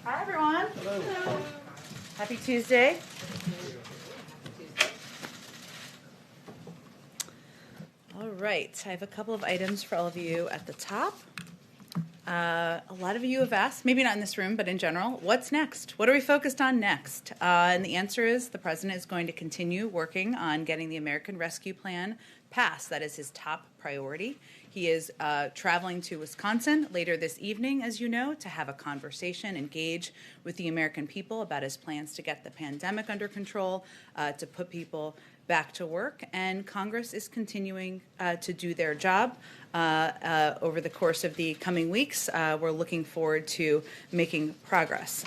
Hi, everyone. Hello. Happy Tuesday. All right, I have a couple of items for all of you at the top. A lot of you have asked, maybe not in this room, but in general, what's next? What are we focused on next? And the answer is the president is going to continue working on getting the American Rescue Plan passed. That is his top priority. He is traveling to Wisconsin later this evening, as you know, to have a conversation, engage with the American people about his plans to get the pandemic under control, to put people back to work, and Congress is continuing to do their job over the course of the coming weeks. We're looking forward to making progress.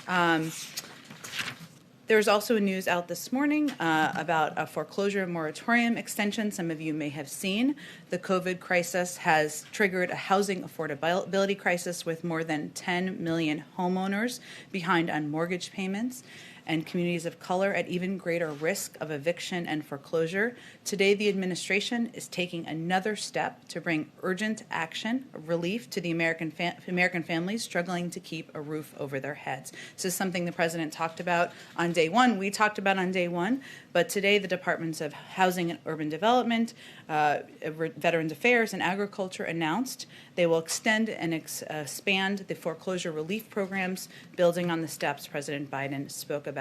There's also news out this morning about a foreclosure moratorium extension. Some of you may have seen. The COVID crisis has triggered a housing affordability crisis with more than 10 million homeowners behind on mortgage payments, and communities of color at even greater risk of eviction and foreclosure. Today, the administration is taking another step to bring urgent action, relief to the American families struggling to keep a roof over their heads. This is something the president talked about on day one. We talked about on day one, but today the Departments of Housing and Urban Development, Veterans Affairs, and Agriculture announced they will extend and expand the foreclosure relief programs, building on the steps President Biden spoke about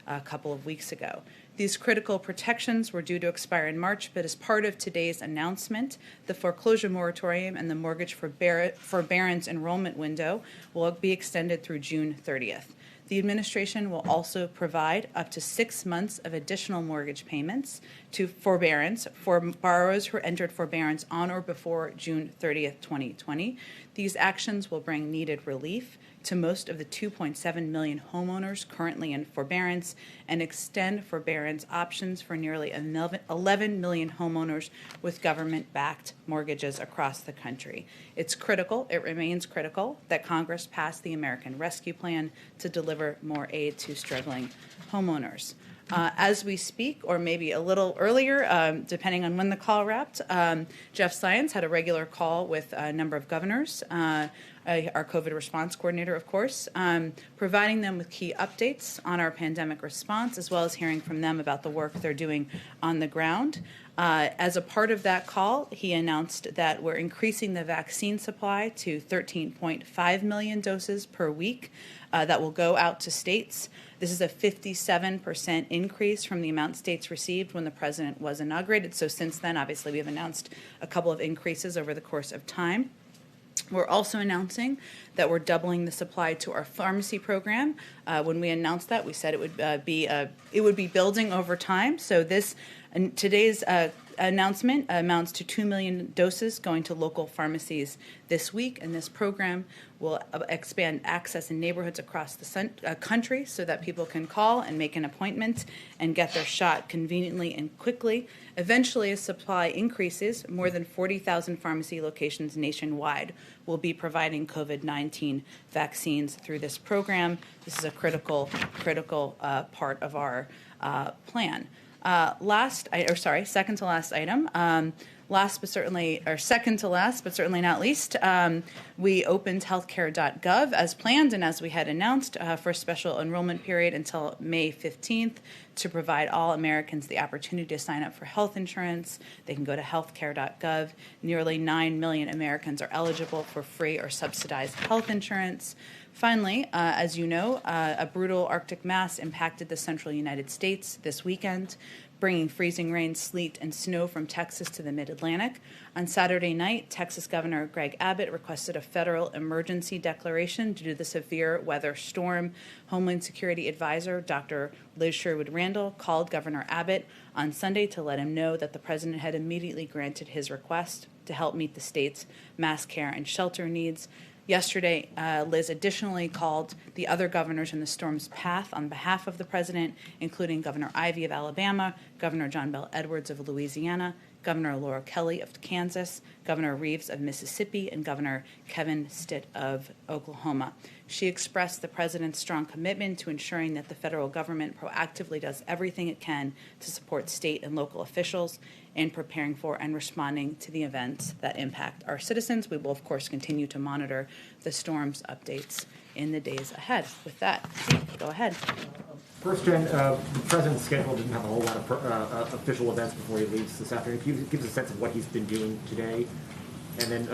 a couple of weeks ago. These critical protections were due to expire in March, but as part of today's announcement, the foreclosure moratorium and the mortgage forbearance enrollment window will be extended through June 30th. The administration will also provide up to 6 months of additional mortgage payments to forbearance for borrowers who entered forbearance on or before June 30th, 2020. These actions will bring needed relief to most of the 2.7 million homeowners currently in forbearance and extend forbearance options for nearly 11 million homeowners with government-backed mortgages across the country. It's critical, it remains critical, that Congress pass the American Rescue Plan to deliver more aid to struggling homeowners. As we speak, or maybe a little earlier, depending on when the call wrapped, Jeff Zients had a regular call with a number of governors, our COVID response coordinator, of course, providing them with key updates on our pandemic response, as well as hearing from them about the work they're doing on the ground. As a part of that call, he announced that we're increasing the vaccine supply to 13.5 million doses per week that will go out to states. This is a 57% increase from the amount states received when the president was inaugurated. So since then, obviously, we have announced a couple of increases over the course of time. We're also announcing that we're doubling the supply to our pharmacy program. When we announced that, we said it would be building over time. So today's announcement amounts to 2 million doses going to local pharmacies this week, and this program will expand access in neighborhoods across the country so that people can call and make an appointment and get their shot conveniently and quickly. Eventually, as supply increases, more than 40,000 pharmacy locations nationwide will be providing COVID-19 vaccines through this program. This is a critical part of our plan. Second to last item. Second to last, but certainly not least, we opened healthcare.gov as planned and as we had announced for a special enrollment period until May 15th to provide all Americans the opportunity to sign up for health insurance. They can go to healthcare.gov. Nearly 9 million Americans are eligible for free or subsidized health insurance. Finally, as you know, a brutal Arctic mass impacted the central United States this weekend, bringing freezing rain, sleet, and snow from Texas to the mid-Atlantic. On Saturday night, Texas Governor Greg Abbott requested a federal emergency declaration due to the severe weather storm. Homeland Security Advisor Dr. Liz Sherwood Randall called Governor Abbott on Sunday to let him know that the president had immediately granted his request to help meet the state's mass care and shelter needs. Yesterday, Liz additionally called the other governors in the storm's path on behalf of the president, including Governor Ivey of Alabama, Governor John Bel Edwards of Louisiana, Governor Laura Kelly of Kansas, Governor Reeves of Mississippi, and Governor Kevin Stitt of Oklahoma. She expressed the president's strong commitment to ensuring that the federal government proactively does everything it can to support state and local officials in preparing for and responding to the events that impact our citizens. We will, of course, continue to monitor the storm's updates in the days ahead. With that, Steve, go ahead. First, Jen, the president's schedule didn't have a whole lot of official events before he leaves this afternoon. Can you give us a sense of what he's been doing today? And then,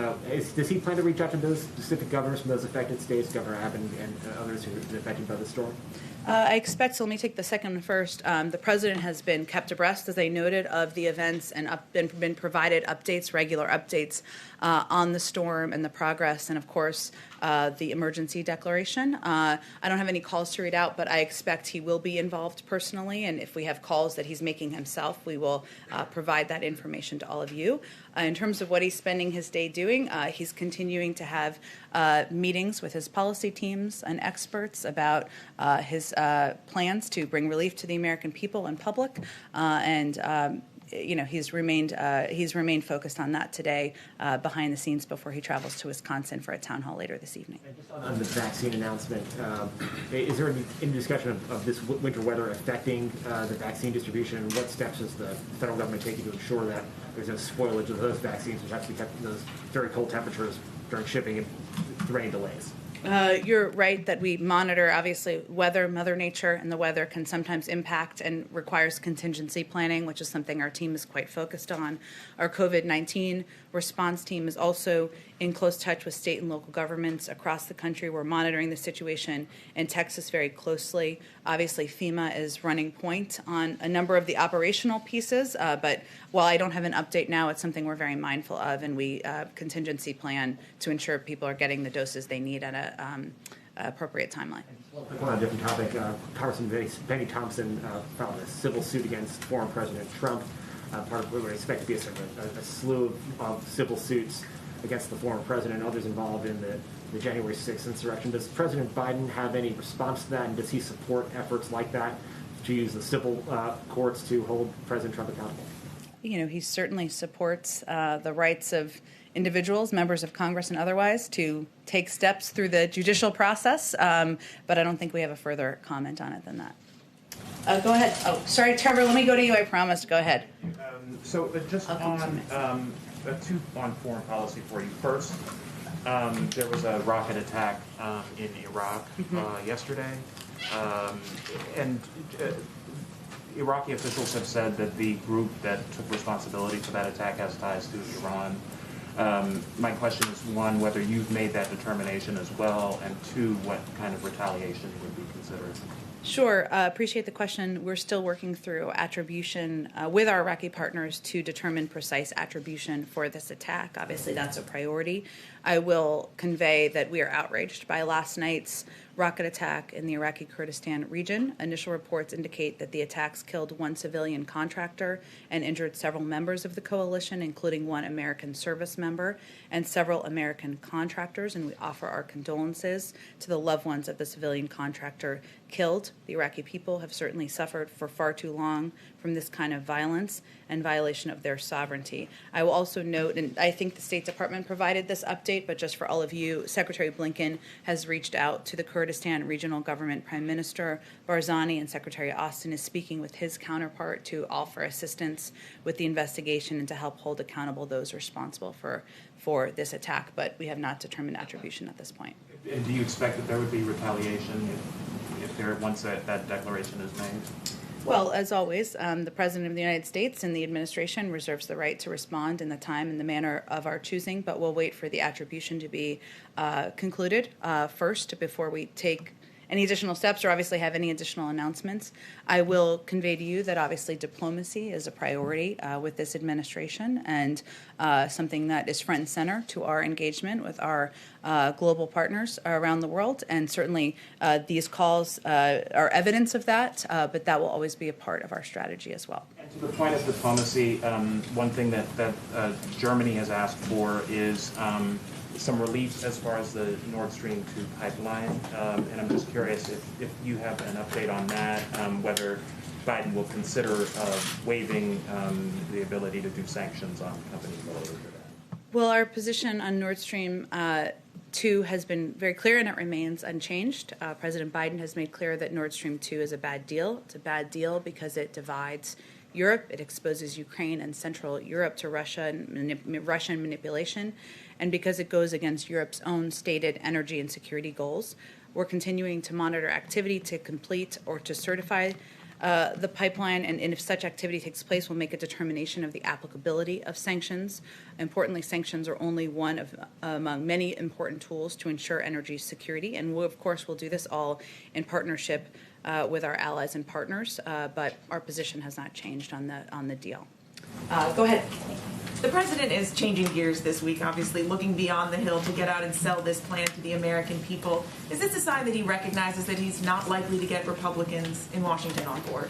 does he plan to reach out to those specific governors from those affected states, Governor Abbott and others who have been affected by the storm? I expect, so let me take the second one first. The president has been kept abreast, as I noted, of the events and been provided updates, regular updates on the storm and the progress, and of course, the emergency declaration. I don't have any calls to read out, but I expect he will be involved personally, and if we have calls that he's making himself, we will provide that information to all of you. In terms of what he's spending his day doing, he's continuing to have meetings with his policy teams and experts about his plans to bring relief to the American people and public, and he's remained focused on that today behind the scenes before he travels to Wisconsin for a town hall later this evening. And just on the vaccine announcement, is there any discussion of this winter weather affecting the vaccine distribution, and what steps is the federal government taking to ensure that there's no spoilage of those vaccines, which have to be kept in those very cold temperatures during shipping and rain delays? You're right that we monitor, obviously, weather, Mother Nature, and the weather can sometimes impact and requires contingency planning, which is something our team is quite focused on. Our COVID-19 response team is also in close touch with state and local governments across the country. We're monitoring the situation in Texas very closely. Obviously, FEMA is running point on a number of the operational pieces, but while I don't have an update now, it's something we're very mindful of, and we contingency plan to ensure people are getting the doses they need at an appropriate timeline. On a different topic, Congressman Benny Thompson filed a civil suit against former President Trump. Part of what we expect to be a slew of civil suits against the former president and others involved in the January 6th insurrection. Does President Biden have any response to that, and does he support efforts like that to use the civil courts to hold President Trump accountable? He certainly supports the rights of individuals, members of Congress and otherwise, to take steps through the judicial process, but I don't think we have a further comment on it than that. Go ahead. Oh, sorry, Trevor, let me go to you, I promised. Go ahead. Just on two on foreign policy for you. First, there was a rocket attack in Iraq yesterday, and Iraqi officials have said that the group that took responsibility for that attack has ties to Iran. My question is, one, whether you've made that determination as well, and two, what kind of retaliation would be considered? Sure. Appreciate the question. We're still working through attribution with our Iraqi partners to determine precise attribution for this attack. Obviously, that's a priority. I will convey that we are outraged by last night's rocket attack in the Iraqi Kurdistan region. Initial reports indicate that the attacks killed one civilian contractor and injured several members of the coalition, including one American service member and several American contractors, and we offer our condolences to the loved ones of the civilian contractor killed. The Iraqi people have certainly suffered for far too long from this kind of violence and violation of their sovereignty. I will also note, and I think the State Department provided this update, but just for all of you, Secretary Blinken has reached out to the Kurdistan Regional Government Prime Minister Barzani, and Secretary Austin is speaking with his counterpart to offer assistance with the investigation and to help hold accountable those responsible for this attack, but we have not determined attribution at this point. And do you expect that there would be retaliation once that declaration is made? Well, as always, the President of the United States and the administration reserves the right to respond in the time and the manner of our choosing, but we'll wait for the attribution to be concluded first before we take any additional steps or obviously have any additional announcements. I will convey to you that obviously diplomacy is a priority with this administration and something that is front and center to our engagement with our global partners around the world. And certainly these calls are evidence of that, but that will always be a part of our strategy as well. And to the point of diplomacy, one thing that Germany has asked for is some relief as far as the Nord Stream 2 pipeline, and I'm just curious if you have an update on that, whether Biden will consider waiving the ability to do sanctions on companies related to that. Well, our position on Nord Stream 2 has been very clear, and it remains unchanged. President Biden has made clear that Nord Stream 2 is a bad deal. It's a bad deal because it divides Europe, it exposes Ukraine and Central Europe to Russian manipulation, and because it goes against Europe's own stated energy and security goals. We're continuing to monitor activity to complete or to certify the pipeline, and if such activity takes place, we'll make a determination of the applicability of sanctions. Importantly, sanctions are only one of among many important tools to ensure energy security, and we, of course, will do this all in partnership with our allies and partners, but our position has not changed on the deal. Go ahead. The president is changing gears this week, obviously looking beyond the Hill to get out and sell this plan to the American people. Is this a sign that he recognizes that he's not likely to get Republicans in Washington on board?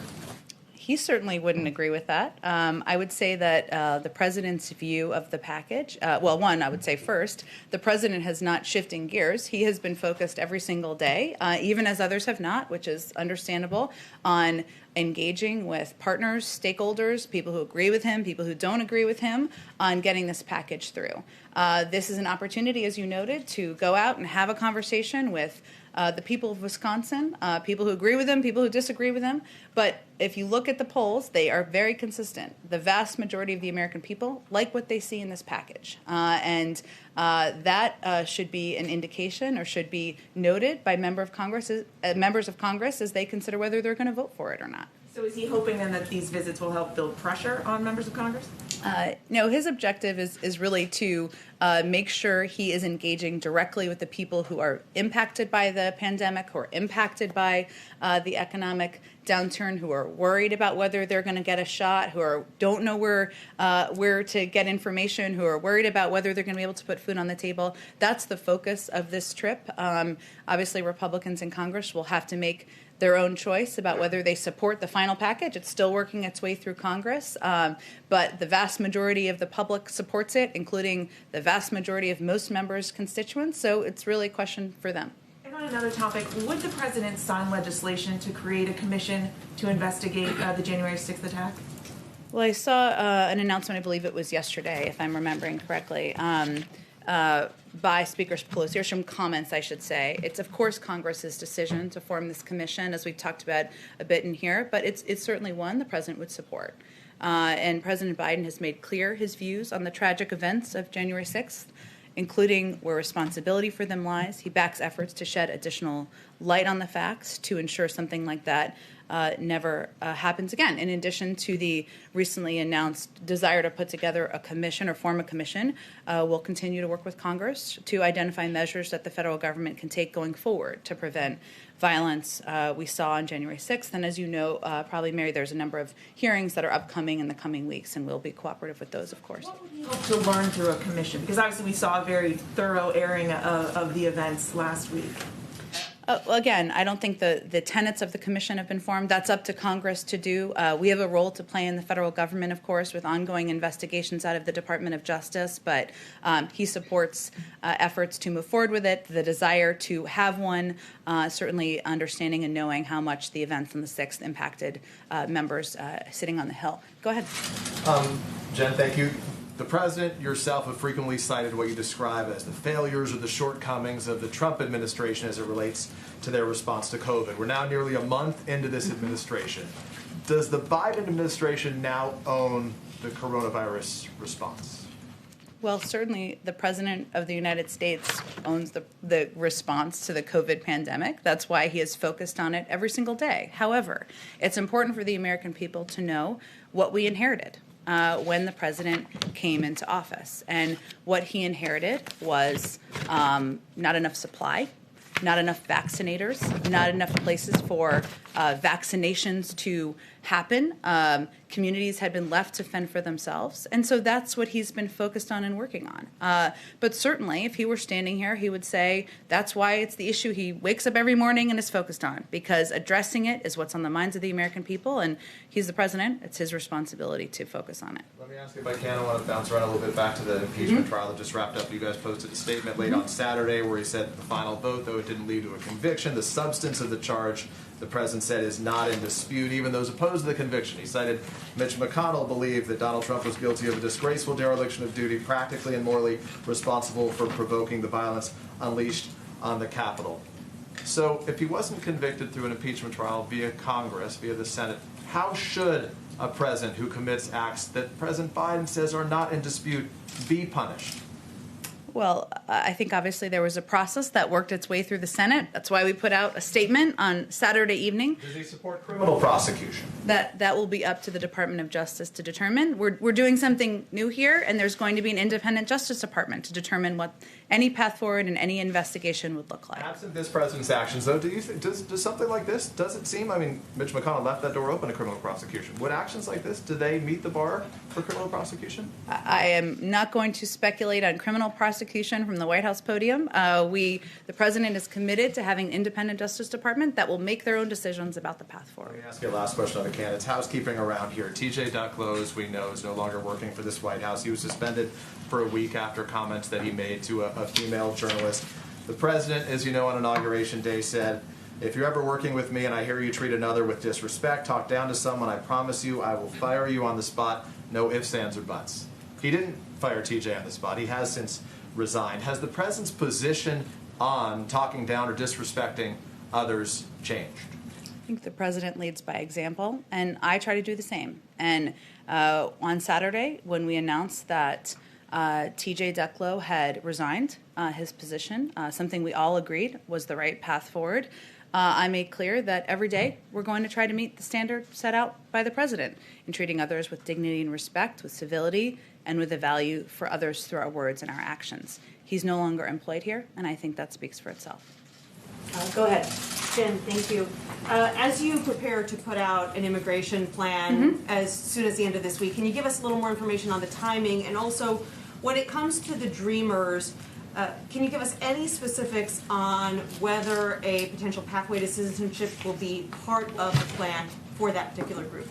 He certainly wouldn't agree with that. I would say that the president's view of the package, well, one, I would say first, the president has not shifting gears. He has been focused every single day, even as others have not, which is understandable, on engaging with partners, stakeholders, people who agree with him, people who don't agree with him, on getting this package through. This is an opportunity, as you noted, to go out and have a conversation with the people of Wisconsin, people who agree with him, people who disagree with him. But if you look at the polls, they are very consistent. The vast majority of the American people like what they see in this package. And that should be an indication, or should be noted by members of Congress as they consider whether they're going to vote for it or not. So is he hoping then that these visits will help build pressure on members of Congress? No, his objective is really to make sure he is engaging directly with the people who are impacted by the pandemic, who are impacted by the economic downturn, who are worried about whether they're going to get a shot, who don't know where to get information, who are worried about whether they're going to be able to put food on the table. That's the focus of this trip. Obviously, Republicans in Congress will have to make their own choice about whether they support the final package. It's still working its way through Congress, but the vast majority of the public supports it, including the vast majority of most members' constituents, so it's really a question for them. And on another topic, would the president sign legislation to create a commission to investigate the January 6th attack? Well, I saw an announcement, I believe it was yesterday, if I'm remembering correctly, by Speaker Pelosi, or some comments, I should say. It's, of course, Congress's decision to form this commission, as we've talked about a bit in here, but it's certainly one the president would support. And President Biden has made clear his views on the tragic events of January 6th, including where responsibility for them lies. He backs efforts to shed additional light on the facts to ensure something like that never happens again. In addition to the recently announced desire to put together a commission or form a commission, we'll continue to work with Congress to identify measures that the federal government can take going forward to prevent violence we saw on January 6th. And as you know, probably, Mary, there's a number of hearings that are upcoming in the coming weeks, and we'll be cooperative with those, of course. What would you hope to learn through a commission? Because obviously we saw a very thorough airing of the events last week. Well, again, I don't think the tenets of the commission have been formed. That's up to Congress to do. We have a role to play in the federal government, of course, with ongoing investigations out of the Department of Justice, but he supports efforts to move forward with it, the desire to have one, certainly understanding and knowing how much the events on the 6th impacted members sitting on the Hill. Go ahead. Jen, thank you. The president, yourself, have frequently cited what you describe as the failures or the shortcomings of the Trump administration as it relates to their response to COVID. We're now nearly a month into this administration. Does the Biden administration now own the coronavirus response? Well, certainly the President of the United States owns the response to the COVID pandemic. That's why he is focused on it every single day. However, it's important for the American people to know what we inherited when the president came into office. And what he inherited was not enough supply, not enough vaccinators, not enough places for vaccinations to happen. Communities had been left to fend for themselves. And so that's what he's been focused on and working on. But certainly, if he were standing here, he would say that's why it's the issue he wakes up every morning and is focused on, because addressing it is what's on the minds of the American people. And he's the president. It's his responsibility to focus on it. Let me ask you, if I can, I want to bounce around a little bit back to the impeachment trial that just wrapped up. You guys posted a statement late on Saturday where he said the final vote, though it didn't lead to a conviction, the substance of the charge the president said is not in dispute. Even those opposed to the conviction, he cited Mitch McConnell, believed that Donald Trump was guilty of a disgraceful dereliction of duty, practically and morally responsible for provoking the violence unleashed on the Capitol. So if he wasn't convicted through an impeachment trial via Congress, via the Senate, how should a president who commits acts that President Biden says are not in dispute be punished? Well, I think obviously there was a process that worked its way through the Senate. That's why we put out a statement on Saturday evening. Does he support criminal prosecution? That will be up to the Department of Justice to determine. We're doing something new here, and there's going to be an independent Justice Department to determine what any path forward and any investigation would look like. Absent this president's actions, though, do you think, does something like this, does it seem, I mean, Mitch McConnell left that door open to criminal prosecution. Would actions like this, do they meet the bar for criminal prosecution? I am not going to speculate on criminal prosecution from the White House podium. The president is committed to having an independent Justice Department that will make their own decisions about the path forward. Let me ask you a last question on the candidates. Housekeeping around here. TJ Ducklow, as we know, is no longer working for this White House. He was suspended for a week after comments that he made to a female journalist. The president, as you know, on Inauguration Day said, if you're ever working with me and I hear you treat another with disrespect, talk down to someone, I promise you I will fire you on the spot. No ifs, ands, or buts. He didn't fire TJ on the spot. He has since resigned. Has the president's position on talking down or disrespecting others changed? I think the president leads by example, and I try to do the same. And on Saturday, when we announced that TJ Ducklow had resigned his position, something we all agreed was the right path forward, I made clear that every day we're going to try to meet the standard set out by the president in treating others with dignity and respect, with civility, and with a value for others through our words and our actions. He's no longer employed here, and I think that speaks for itself. Go ahead. Jen, thank you. As you prepare to put out an immigration plan as soon as the end of this week, can you give us a little more information on the timing? And also, when it comes to the Dreamers, can you give us any specifics on whether a potential pathway to citizenship will be part of the plan for that particular group?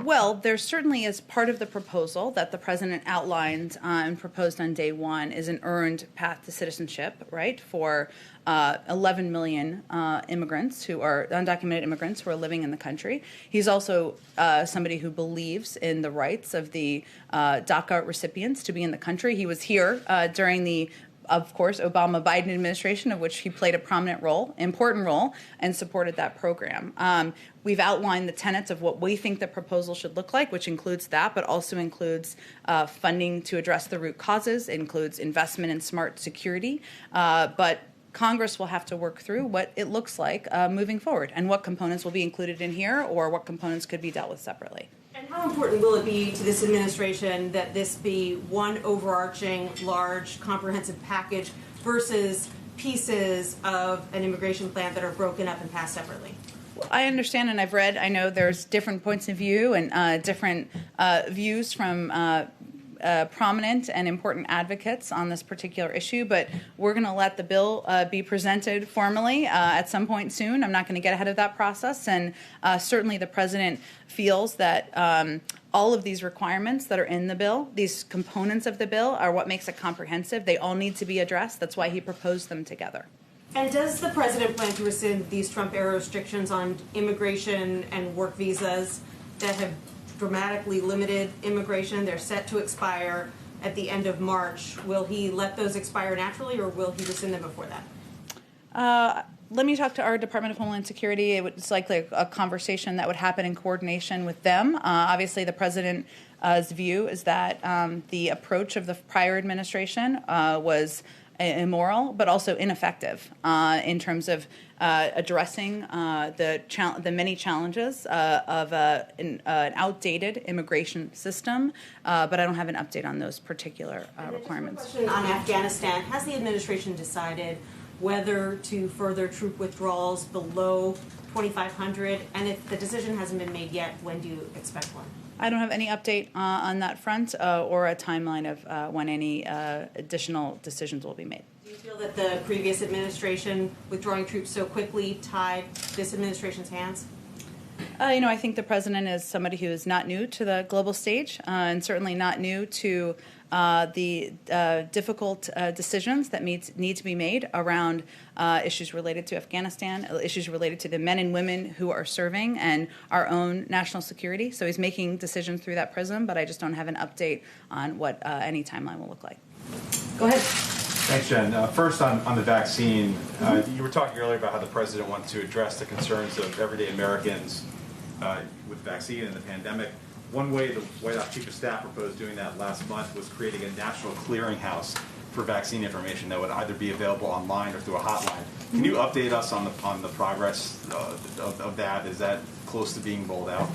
Well, there certainly is part of the proposal that the president outlined and proposed on day one is an earned path to citizenship, right, for 11 million immigrants who are undocumented immigrants who are living in the country. He's also somebody who believes in the rights of the DACA recipients to be in the country. He was here during the of course, Obama-Biden administration, of which he played a prominent role, important role, and supported that program. We've outlined the tenets of what we think the proposal should look like, which includes that, but also includes funding to address the root causes, includes investment in smart security. But Congress will have to work through what it looks like moving forward and what components will be included in here or what components could be dealt with separately. And how important will it be to this administration that this be one overarching, large, comprehensive package versus pieces of an immigration plan that are broken up and passed separately? Well, I understand and I've read, I know there's different points of view and different views from prominent and important advocates on this particular issue, but we're going to let the bill be presented formally at some point soon. I'm not going to get ahead of that process, and certainly the president feels that all of these requirements that are in the bill, these components of the bill, are what makes it comprehensive. They all need to be addressed. That's why he proposed them together. And does the president plan to rescind these Trump-era restrictions on immigration and work visas that have dramatically limited immigration? They're set to expire at the end of March. Will he let those expire naturally, or will he rescind them before that? Let me talk to our Department of Homeland Security. It's likely a conversation that would happen in coordination with them. Obviously, the president's view is that the approach of the prior administration was immoral, but also ineffective in terms of addressing the many challenges of an outdated immigration system. But I don't have an update on those particular requirements. Just a question on Afghanistan. Has the administration decided whether to further troop withdrawals below 2,500? And if the decision hasn't been made yet, when do you expect one? I don't have any update on that front or a timeline of when any additional decisions will be made. Do you feel that the previous administration withdrawing troops so quickly tied this administration's hands? I think the president is somebody who is not new to the global stage and certainly not new to the difficult decisions that need to be made around issues related to Afghanistan, issues related to the men and women who are serving, and our own national security. So he's making decisions through that prism, but I just don't have an update on what any timeline will look like. Go ahead. Thanks, Jen. First, on the vaccine, you were talking earlier about how the president wants to address the concerns of everyday Americans with vaccine and the pandemic. One way the White House Chief of Staff proposed doing that last month was creating a national clearinghouse for vaccine information that would either be available online or through a hotline. Can you update us on the progress of that? Is that close to being rolled out?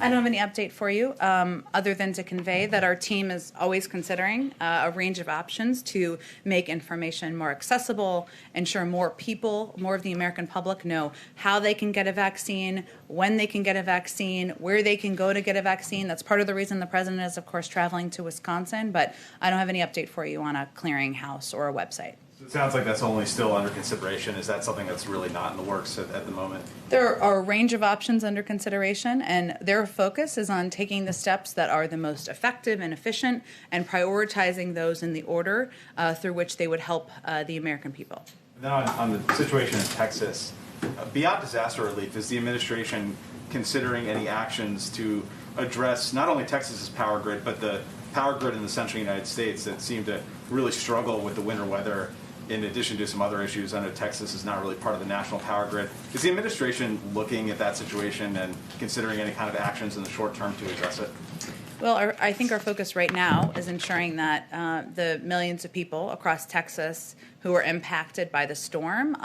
I don't have any update for you other than to convey that our team is always considering a range of options to make information more accessible, ensure more people, more of the American public know how they can get a vaccine, when they can get a vaccine, where they can go to get a vaccine. That's part of the reason the president is, of course, traveling to Wisconsin, but I don't have any update for you on a clearinghouse or a website. It sounds like that's only still under consideration. Is that something that's really not in the works at the moment? There are a range of options under consideration, and their focus is on taking the steps that are the most effective and efficient and prioritizing those in the order through which they would help the American people. Then on the situation in Texas, beyond disaster relief, is the administration considering any actions to address not only Texas's power grid, but the power grid in the central United States that seem to really struggle with the winter weather? In addition to some other issues, I know Texas is not really part of the national power grid. Is the administration looking at that situation and considering any kind of actions in the short term to address it? Well, I think our focus right now is ensuring that the millions of people across Texas who are impacted by the storm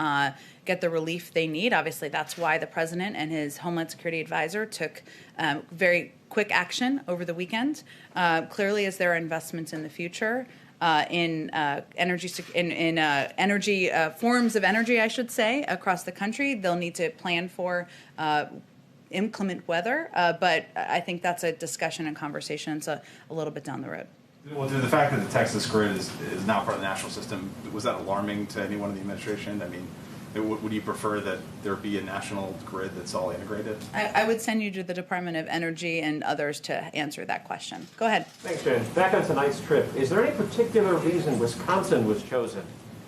get the relief they need. Obviously, that's why the president and his Homeland Security advisor took very quick action over the weekend. Clearly, as there are investments in the future, in energy forms of energy, I should say, across the country. They'll need to plan for inclement weather, but I think that's a discussion and conversation. It's a little bit down the road. Well, the fact that the Texas grid is not part of the national system, was that alarming to anyone in the administration? I mean, would you prefer that there be a national grid that's all integrated? I would send you to the Department of Energy and others to answer that question. Go ahead. Thanks, Jen. Back on tonight's trip, is there any particular reason Wisconsin was chosen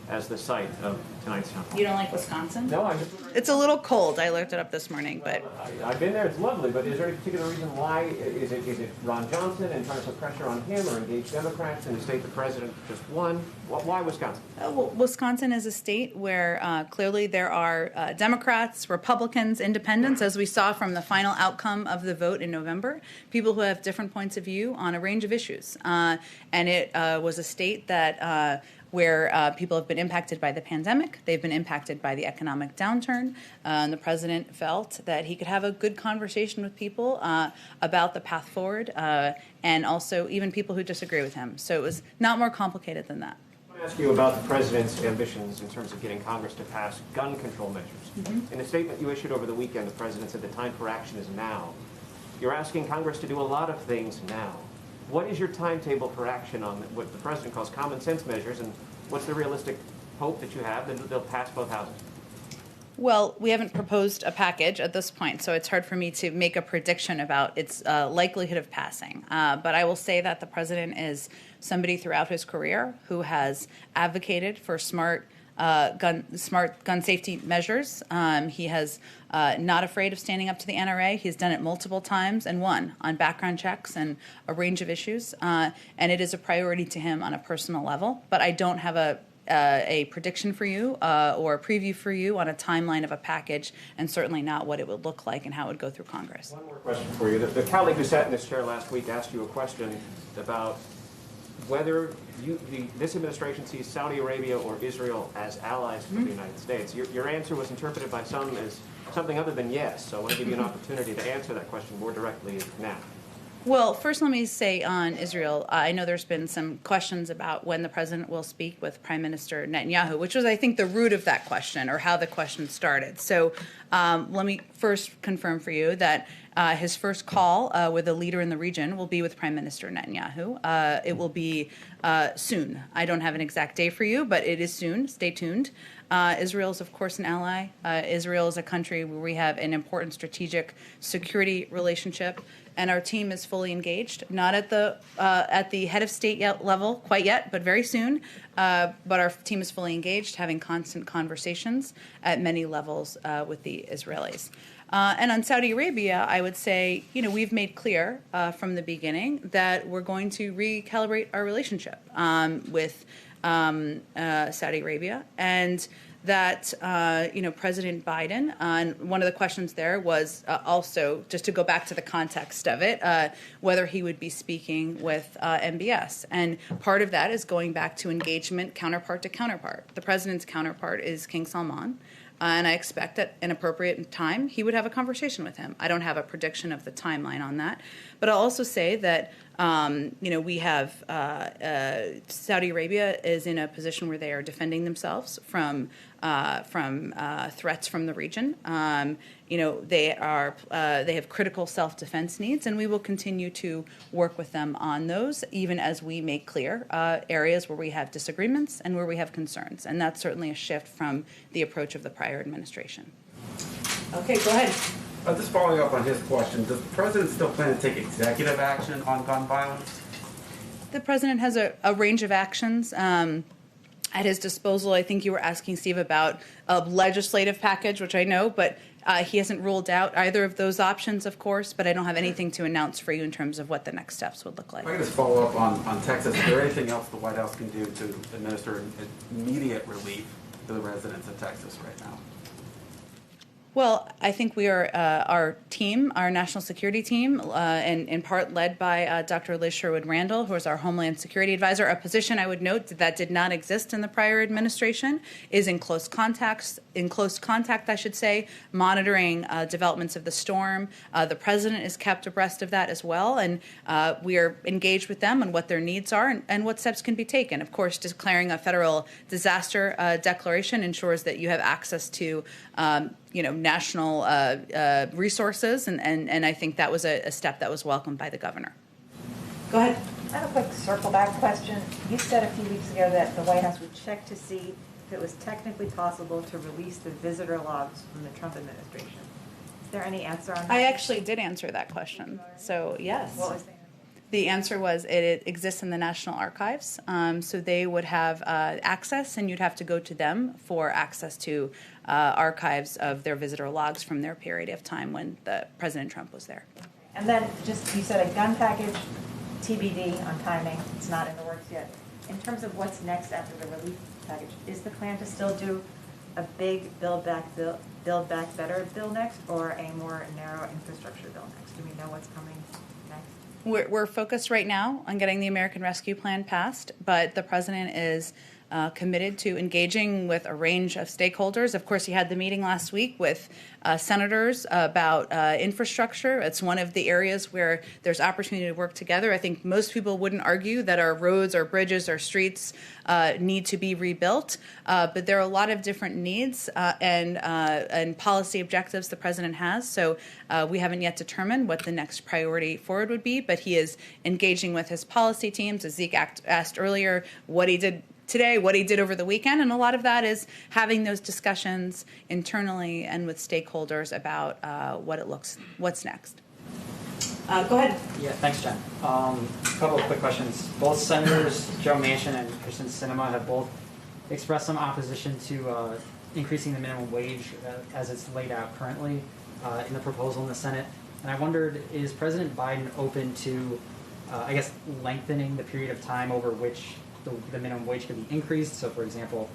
as the site of tonight's town hall? You don't like Wisconsin? No, It's a little cold. I looked it up this morning, but I've been there. It's lovely, but is there any particular reason why? Is it Ron Johnson and trying to put pressure on him, or engage Democrats in the state the president just won? Why Wisconsin? well, Wisconsin is a state where clearly there are Democrats, Republicans, independents, as we saw from the final outcome of the vote in November, people who have different points of view on a range of issues. And it was a state that where people have been impacted by the pandemic, they've been impacted by the economic downturn, and the president felt that he could have a good conversation with people about the path forward, and also even people who disagree with him. So it was not more complicated than that. I want to ask you about the president's ambitions in terms of getting Congress to pass gun control measures. Mm-hmm. In a statement you issued over the weekend, the president said the time for action is now. You're asking Congress to do a lot of things now. What is your timetable for action on what the president calls common sense measures, and what's the realistic hope that you have that they'll pass both houses? Well, we haven't proposed a package at this point, so it's hard for me to make a prediction about its likelihood of passing. But I will say that the president is somebody throughout his career who has advocated for smart gun safety measures. He has not afraid of standing up to the NRA. He's done it multiple times and won on background checks and a range of issues. And it is a priority to him on a personal level. But I don't have a prediction for you or a preview for you on a timeline of a package, and certainly not what it would look like and how it would go through Congress. One more question for you. The colleague who sat in this chair last week asked you a question about whether this administration sees Saudi Arabia or Israel as allies for the United States. Your answer was interpreted by some as something other than yes, so I want to give you an opportunity to answer that question more directly now. Well, first let me say on Israel, I know there's been some questions about when the president will speak with Prime Minister Netanyahu, which was, I think, the root of that question, or how the question started. So let me first confirm for you that his first call with a leader in the region will be with Prime Minister Netanyahu. It will be soon. I don't have an exact day for you, but it is soon. Stay tuned. Israel is, of course, an ally. Israel is a country where we have an important strategic security relationship, and our team is fully engaged. Not at the head of state level quite yet, but very soon. But our team is fully engaged, having constant conversations at many levels with the Israelis. And on Saudi Arabia, I would say, we've made clear from the beginning that we're going to recalibrate our relationship with Saudi Arabia, and that President Biden, and one of the questions there was also, just to go back to the context of it, whether he would be speaking with MBS. And part of that is going back to engagement counterpart to counterpart. The president's counterpart is King Salman. And I expect at an appropriate time he would have a conversation with him. I don't have a prediction of the timeline on that, but I'll also say that we have Saudi Arabia is in a position where they are defending themselves from threats from the region. They have critical self-defense needs, and we will continue to work with them on those, even as we make clear areas where we have disagreements and where we have concerns. And that's certainly a shift from the approach of the prior administration. Okay, go ahead. Just following up on his question, does the president still plan to take executive action on gun violence? The president has a range of actions at his disposal. I think you were asking, Steve, about a legislative package, which I know, but he hasn't ruled out either of those options, of course, but I don't have anything to announce for you in terms of what the next steps would look like. If I could just follow up on Texas, is there anything else the White House can do to administer immediate relief to the residents of Texas right now? Well, I think we are, our team, our national security team, and in part led by Dr. Liz Sherwood-Randall, who is our Homeland Security Advisor, a position I would note that did not exist in the prior administration, is in close contact, monitoring developments of the storm. The president is kept abreast of that as well, and we are engaged with them on what their needs are and what steps can be taken. Of course, declaring a federal disaster declaration ensures that you have access to national resources, and I think that was a step that was welcomed by the governor. Go ahead. I have a quick circle back question. You said a few weeks ago that the White House would check to see if it was technically possible to release the visitor logs from the Trump administration. Is there any answer on that? I actually did answer that question. So, yes. What was the answer? The answer was it exists in the National Archives, so they would have access, and you'd have to go to them for access to archives of their visitor logs from their period of time when President Trump was there. And then you said a gun package, TBD on timing. It's not in the works yet. In terms of what's next after the relief package, is the plan to still do a big Build Back Better bill next, or a more narrow infrastructure bill next? Do we know what's coming next? We're focused right now on getting the American Rescue Plan passed, but the president is committed to engaging with a range of stakeholders. Of course, he had the meeting last week with senators about infrastructure. It's one of the areas where there's opportunity to work together. I think most people wouldn't argue that our roads, our bridges, our streets need to be rebuilt, but there are a lot of different needs and policy objectives the president has. So we haven't yet determined what the next priority forward would be, but he is engaging with his policy teams, as Zeke asked earlier, what he did today, what he did over the weekend, and a lot of that is having those discussions internally and with stakeholders about what's next. Go ahead. Yeah, thanks, Jen. A couple of quick questions. Both Senators Joe Manchin and Kristen Sinema have both expressed some opposition to increasing the minimum wage as it's laid out currently in the proposal in the Senate. And I wondered, is President Biden open to, lengthening the period of time over which the minimum wage could be increased? So, for example,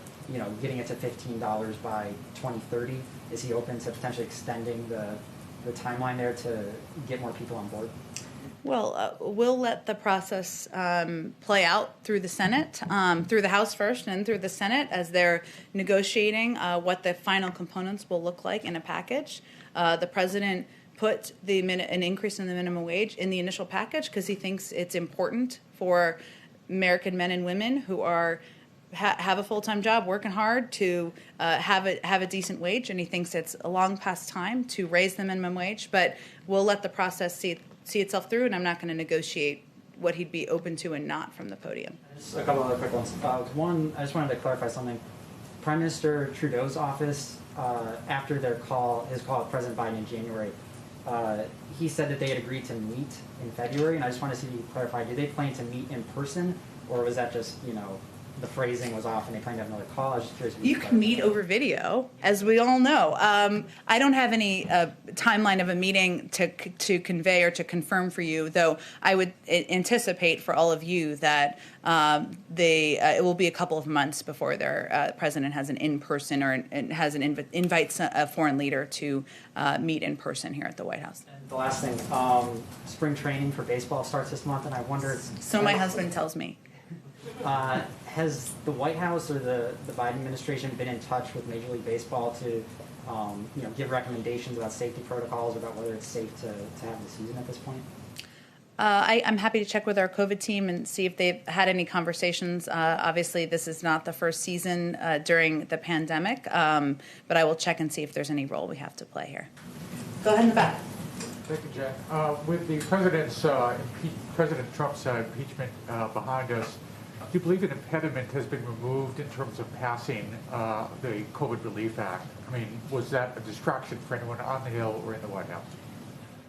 getting it to $15 by 2030. Is he open to potentially extending the timeline there to get more people on board? Well, we'll let the process play out through the Senate, through the House first, and through the Senate as they're negotiating what the final components will look like in a package. The president put an increase in the minimum wage in the initial package because he thinks it's important for American men and women who are have a full-time job, working hard, to have a decent wage, and he thinks it's a long past time to raise the minimum wage. But we'll let the process see itself through, and I'm not going to negotiate what he'd be open to and not from the podium. Just a couple other quick ones. One, I just wanted to clarify something. Prime Minister Trudeau's office, after his call with President Biden in January, he said that they had agreed to meet in February, and I just want to see you clarify, did they plan to meet in person, or was that just, the phrasing was off and they planned to have another call? I was just curious. You can meet over video, as we all know. I don't have any timeline of a meeting to convey or to confirm for you, though I would anticipate for all of you that it will be a couple of months before their president has an in-person or invites a foreign leader to meet in person here at the White House. And the last thing, spring training for baseball starts this month, and I wondered. So my husband tells me. Has the White House or the Biden administration been in touch with Major League Baseball to give recommendations about safety protocols, about whether it's safe to have the season at this point? I'm happy to check with our COVID team and see if they've had any conversations. Obviously, this is not the first season during the pandemic, but I will check and see if there's any role we have to play here. Go ahead in the back. Thank you, Jen. With the President Trump's impeachment behind us, do you believe an impediment has been removed in terms of passing the COVID Relief Act? I mean, was that a distraction for anyone on the Hill or in the White House?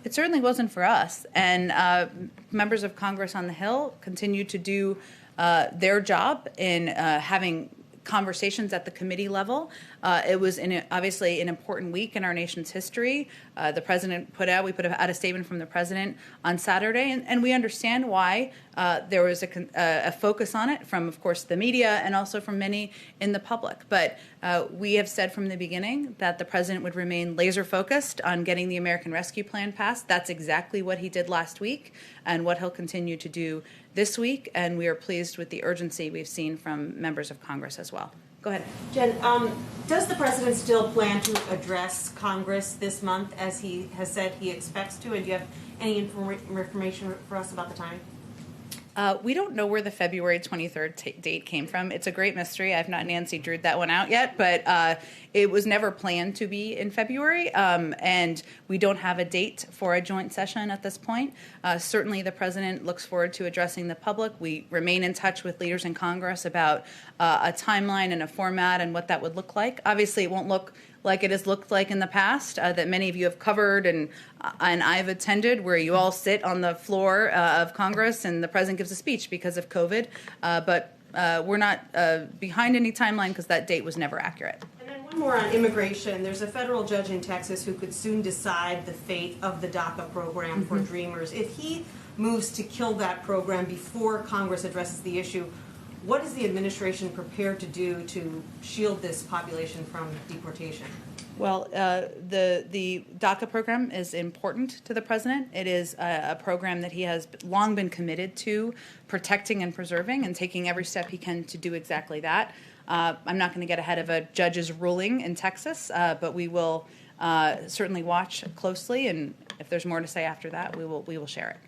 It certainly wasn't for us. And members of Congress on the Hill continue to do their job in having conversations at the committee level. It was obviously an important week in our nation's history. We put out a statement from the president on Saturday, and we understand why there was a focus on it from, of course, the media and also from many in the public. But we have said from the beginning that the president would remain laser focused on getting the American Rescue Plan passed. That's exactly what he did last week and what he'll continue to do this week, and we are pleased with the urgency we've seen from members of Congress as well. Go ahead. Jen, does the president still plan to address Congress this month, as he has said he expects to? And do you have any information for us about the timing? We don't know where the February 23rd date came from. It's a great mystery. I've not Nancy Drew'd that one out yet, but it was never planned to be in February, and we don't have a date for a joint session at this point. Certainly the president looks forward to addressing the public. We remain in touch with leaders in Congress about a timeline and a format and what that would look like. Obviously, it won't look like it has looked like in the past, that many of you have covered and I've attended, where you all sit on the floor of Congress and the president gives a speech because of COVID. But we're not behind any timeline because that date was never accurate. And then one more on immigration. There's a federal judge in Texas who could soon decide the fate of the DACA program for Dreamers. If he moves to kill that program before Congress addresses the issue, what is the administration prepared to do to shield this population from deportation? Well, the DACA program is important to the president. It is a program that he has long been committed to protecting and preserving and taking every step he can to do exactly that. I'm not going to get ahead of a judge's ruling in Texas, but we will certainly watch closely, and if there's more to say after that, we will share it.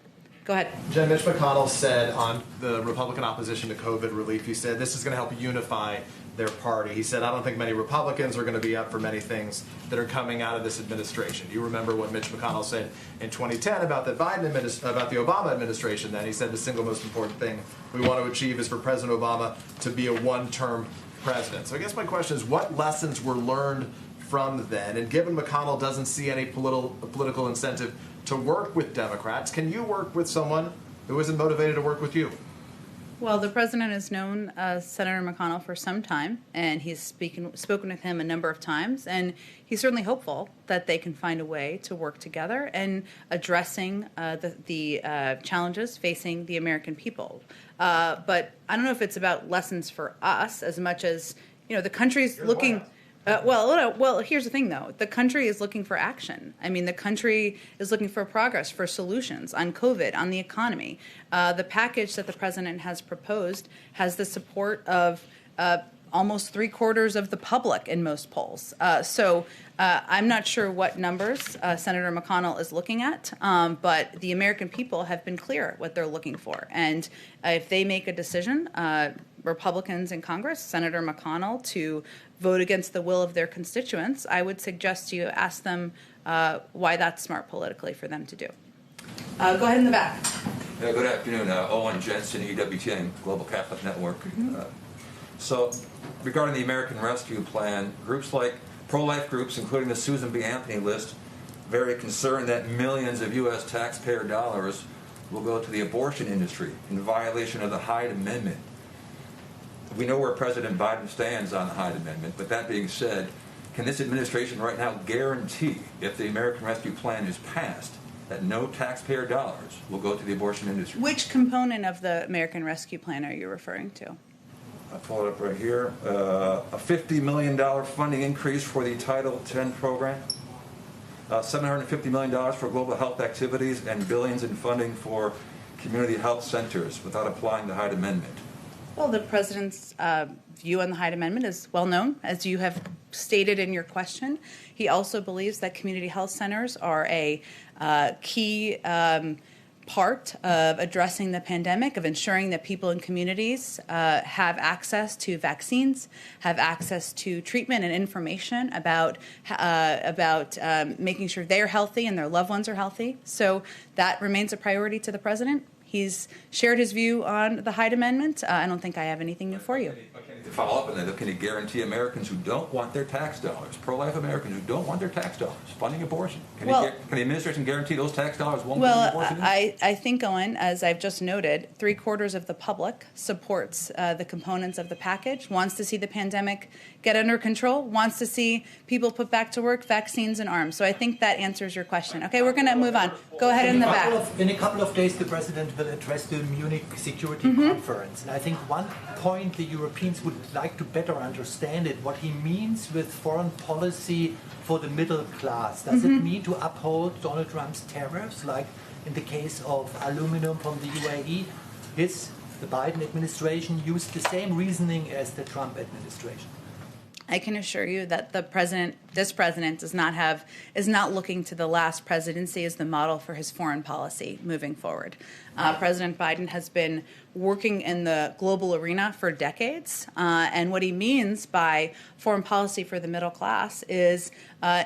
Go ahead. Jen, Mitch McConnell said on the Republican opposition to COVID relief, he said this is going to help unify their party. He said, I don't think many Republicans are going to be up for many things that are coming out of this administration. You remember what Mitch McConnell said in 2010 about the Obama administration then. He said the single most important thing we want to achieve is for President Obama to be a one-term president. So I guess my question is, what lessons were learned from then? And given McConnell doesn't see any political incentive to work with Democrats, can you work with someone who isn't motivated to work with you? Well, the president has known Senator McConnell for some time, and he's spoken with him a number of times, and he's certainly hopeful that they can find a way to work together and addressing the challenges facing the American people. But I don't know if it's about lessons for us as much as, the country's looking... Well, here's the thing, though. The country is looking for action. I mean, the country is looking for progress, for solutions on COVID, on the economy. The package that the president has proposed has the support of almost 3/4 of the public in most polls. So I'm not sure what numbers Senator McConnell is looking at, but the American people have been clear what they're looking for. And if they make a decision, Republicans in Congress, Senator McConnell, to vote against the will of their constituents, I would suggest you ask them why that's smart politically for them to do. Go ahead in the back. Good afternoon. Owen Jensen, EWTN, Global Catholic Network. So, regarding the American Rescue Plan, groups like pro-life groups, including the Susan B. Anthony list, very concerned that millions of U.S. taxpayer dollars will go to the abortion industry in violation of the Hyde Amendment. We know where President Biden stands on the Hyde Amendment, but that being said, can this administration right now guarantee, if the American Rescue Plan is passed, that no taxpayer dollars will go to the abortion industry? Which component of the American Rescue Plan are you referring to? I'll pull it up right here. A $50 million funding increase for the Title X program, $750 million for global health activities, and billions in funding for community health centers without applying the Hyde Amendment. Well, the president's view on the Hyde Amendment is well known, as you have stated in your question. He also believes that community health centers are a key part of addressing the pandemic, of ensuring that people in communities have access to vaccines, have access to treatment and information about making sure they're healthy and their loved ones are healthy. So that remains a priority to the president. He's shared his view on the Hyde Amendment. I don't think I have anything new for you. To follow up on that, can he guarantee Americans who don't want their tax dollars, pro-life Americans who don't want their tax dollars, funding abortion, can the administration guarantee those tax dollars won't go to abortion? I think, Owen, as I've just noted, 3/4 of the public supports the components of the package, wants to see the pandemic get under control, wants to see people put back to work, vaccines and arms. So I think that answers your question. Okay, we're going to move on. Go ahead in the back. In a couple of days, the president will address the Munich Security Conference. And I think one point the Europeans would like to better understand it, what he means with foreign policy for the middle class. Does it mean to uphold Donald Trump's tariffs, like in the case of aluminum from the UAE? The Biden administration used the same reasoning as the Trump administration. I can assure you that this president is not looking to the last presidency as the model for his foreign policy moving forward. President Biden has been working in the global arena for decades, and what he means by foreign policy for the middle class is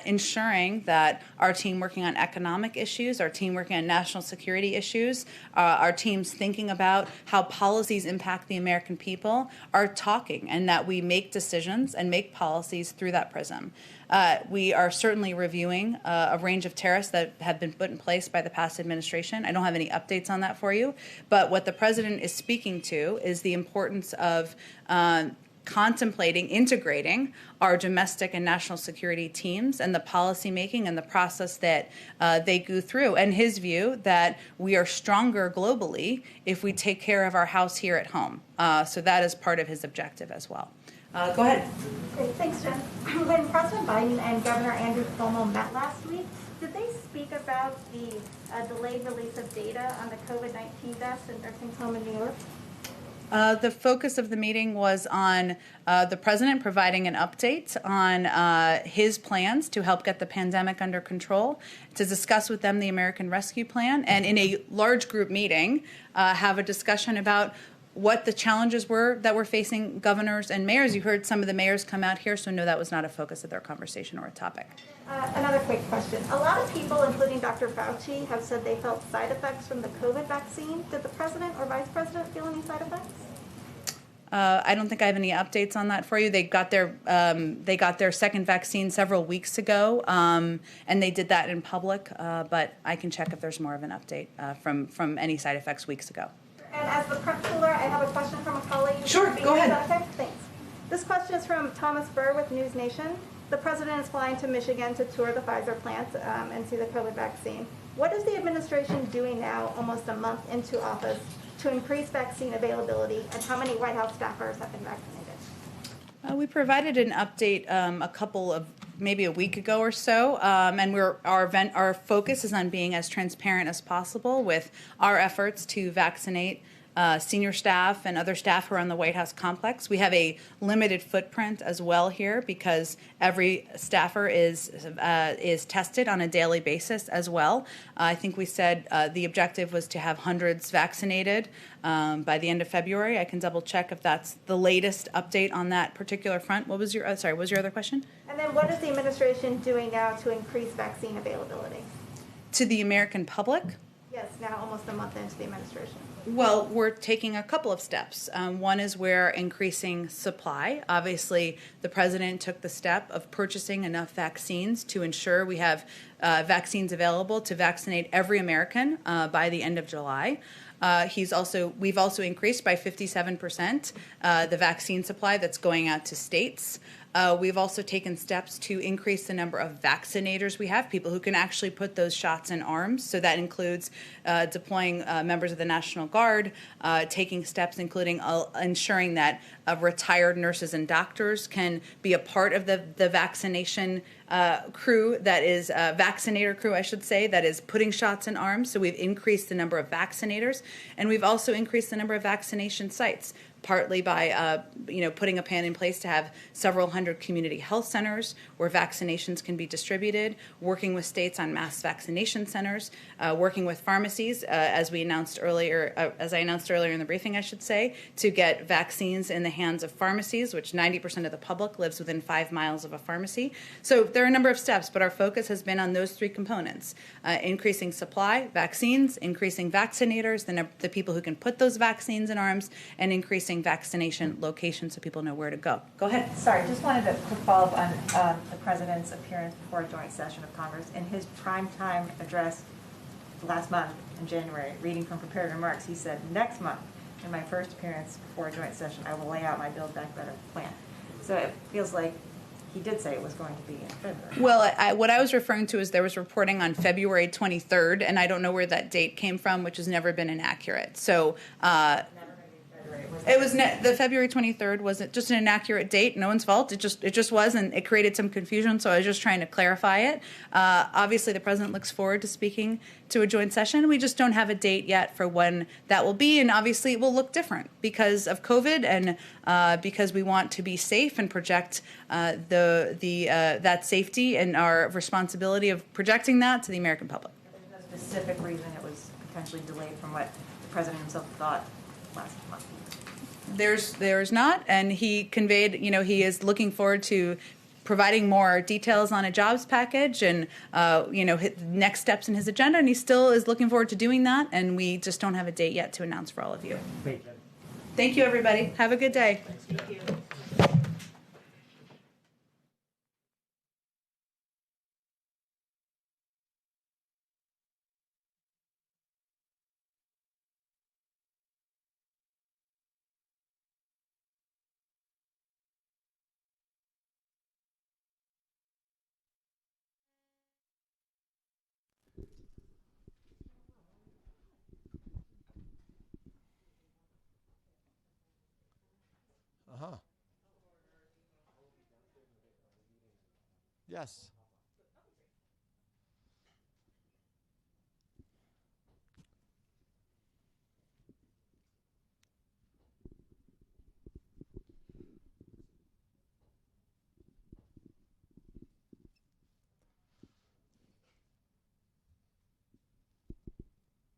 ensuring that our team working on economic issues, our team working on national security issues, our teams thinking about how policies impact the American people are talking, and that we make decisions and make policies through that prism. We are certainly reviewing a range of tariffs that have been put in place by the past administration. I don't have any updates on that for you, but what the president is speaking to is the importance of contemplating, integrating our domestic and national security teams and the policy making and the process that they go through, and his view that we are stronger globally if we take care of our house here at home. So that is part of his objective as well. Go ahead. Great, thanks, Jen. When President Biden and Governor Andrew Cuomo met last week, did they speak about the delayed release of data on the COVID-19 deaths in nursing home in New York? The focus of the meeting was on the president providing an update on his plans to help get the pandemic under control, to discuss with them the American Rescue Plan, and in a large group meeting, have a discussion about what the challenges were that were facing governors and mayors. You heard some of the mayors come out here, so no, that was not a focus of their conversation or a topic. Another quick question. A lot of people, including Dr. Fauci, have said they felt side effects from the COVID vaccine. Did the president or vice president feel any side effects? I don't think I have any updates on that for you. They got their second vaccine several weeks ago, and they did that in public. But I can check if there's more of an update from any side effects weeks ago. And as the prep cooler, I have a question from a colleague. Sure, go ahead. Okay, thanks. This question is from Thomas Burr with News Nation. The president is flying to Michigan to tour the Pfizer plant and see the COVID vaccine. What is the administration doing now, almost a month into office, to increase vaccine availability, and how many White House staffers have been vaccinated? We provided an update maybe a week ago or so, and our focus is on being as transparent as possible with our efforts to vaccinate senior staff and other staff who are on the White House complex. We have a limited footprint as well here because every staffer is tested on a daily basis as well. I think we said the objective was to have hundreds vaccinated by the end of February. I can double check if that's the latest update on that particular front. What was your what was your other question? And then what is the administration doing now to increase vaccine availability? To the American public? Yes, now almost a month into the administration. Well, we're taking a couple of steps. One is we're increasing supply. Obviously, the president took the step of purchasing enough vaccines to ensure we have vaccines available to vaccinate every American by the end of July. We've also increased by 57% the vaccine supply that's going out to states. We've also taken steps to increase the number of vaccinators we have, people who can actually put those shots in arms. So that includes deploying members of the National Guard, taking steps including ensuring that retired nurses and doctors can be a part of the vaccination crew, that is vaccinator crew, I should say, that is putting shots in arms. So we've increased the number of vaccinators, and we've also increased the number of vaccination sites, partly by putting a plan in place to have several hundred community health centers where vaccinations can be distributed, working with states on mass vaccination centers, working with pharmacies, as I announced earlier in the briefing, I should say, to get vaccines in the hands of pharmacies, which 90% of the public lives within 5 miles of a pharmacy. So there are a number of steps, but our focus has been on those three components: increasing supply, vaccines, increasing vaccinators, the people who can put those vaccines in arms, and increasing vaccination locations so people know where to go. Go ahead. Sorry, just wanted a quick follow-up on the president's appearance before a joint session of Congress. In his primetime address last month in January, reading from prepared remarks, he said, "Next month, in my first appearance before a joint session, I will lay out my Build Back Better plan." So it feels like he did say it was going to be in February. Well, what I was referring to is there was reporting on February 23rd, and I don't know where that date came from, which has never been inaccurate. So it was the February 23rd wasn't just an inaccurate date. No one's fault. It just was, and it created some confusion. So I was just trying to clarify it. Obviously, the president looks forward to speaking to a joint session. We just don't have a date yet for when that will be, and obviously it will look different because of COVID and because we want to be safe and project that safety and our responsibility of projecting that to the American public. There's no specific reason it was potentially delayed from what the president himself thought last month. There's not, and he conveyed, he is looking forward to providing more details on a jobs package and, next steps in his agenda, and he still is looking forward to doing that, and we just don't have a date yet to announce for all of you. Thank you, everybody. Have a good day. Thank you. Yes.